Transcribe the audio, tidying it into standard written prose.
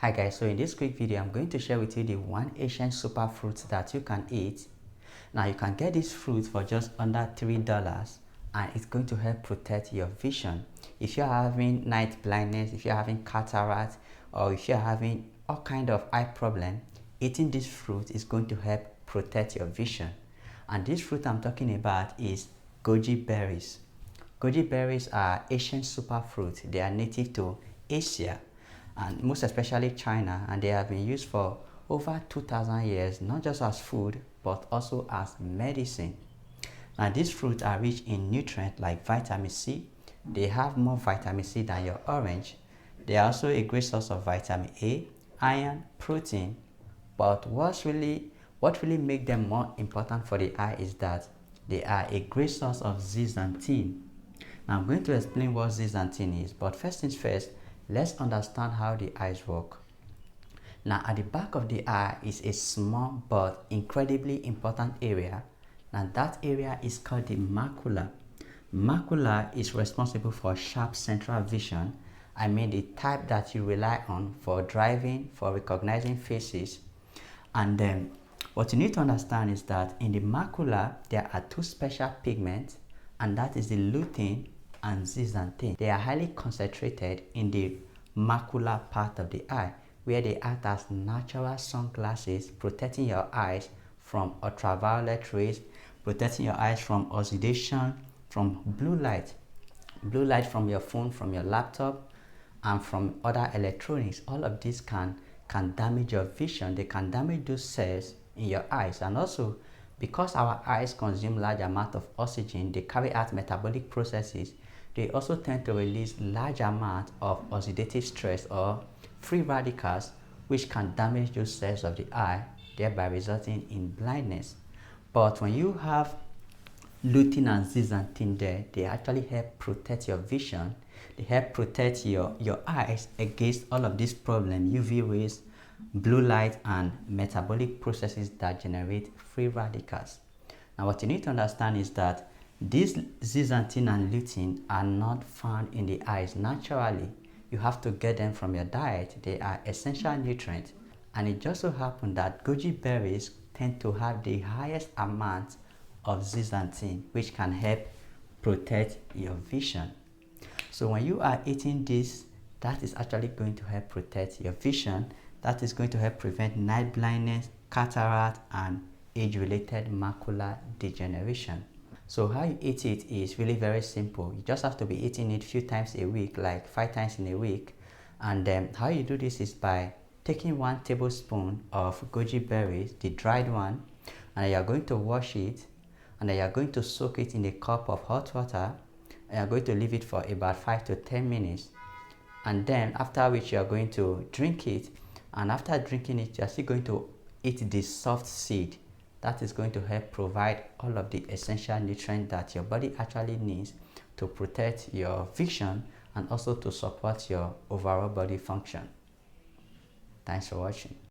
Hi guys, so in this quick video I'm going to share with you the one Asian superfruit that you can eat. Now you can get this fruit for just under $3 and it's going to help protect your vision. If you're having night blindness, if you're having cataract, or if you're having all kind of eye problem, eating this fruit is going to help protect your vision. And this fruit I'm talking about is goji berries. Goji berries are Asian superfruit. They are native to Asia and most especially China, and they have been used for over 2,000 years, not just as food but also as medicine. Now these fruits are rich in nutrients like vitamin C. They have more vitamin C than your orange. They are also a great source of vitamin A, iron, protein. But what really makes them more important for the eye is that they are a great source of zeaxanthin. Now I'm going to explain what zeaxanthin is, but first things first, let's understand how the eyes work. Now at the back of the eye is a small but incredibly important area. Now that area is called the macula. Macula is responsible for sharp central vision. I mean the type that you rely on for driving, for recognizing faces. And then what you need to understand is that in the macula there are two special pigments, and that is the lutein and zeaxanthin. They are highly concentrated in the macular part of the eye, where they act as natural sunglasses, protecting your eyes from ultraviolet rays, protecting your eyes from oxidation, from blue light from your phone, from your laptop, and from other electronics. All of this can damage your vision. They can damage those cells in your eyes. And also, because our eyes consume large amount of oxygen, they carry out metabolic processes. They also tend to release large amount of oxidative stress or free radicals, which can damage those cells of the eye, thereby resulting in blindness. But when you have lutein and zeaxanthin there, they actually help protect your vision. They help protect your eyes against all of these problems: UV rays, blue light, and metabolic processes that generate free radicals. Now what you need to understand is that these zeaxanthin and lutein are not found in the eyes naturally. You have to get them from your diet. They are essential nutrients, and it just so happens that goji berries tend to have the highest amount of zeaxanthin, which can help protect your vision. So when you are eating this, that is actually going to help protect your vision. That is going to help prevent night blindness, cataract, and age-related macular degeneration. So how you eat it is really very simple. You just have to be eating it a few times a week, like 5 times in a week. And how you do this is by taking 1 tablespoon of goji berries, the dried one, and you are going to wash it, and then you are going to soak it in a cup of hot water, and you are going to leave it for about 5 to 10 minutes. And then after which you are going to drink it, and after drinking it you are still going to eat the soft seed. That is going to help provide all of the essential nutrients that your body actually needs to protect your vision and also to support your overall body function. Thanks for watching.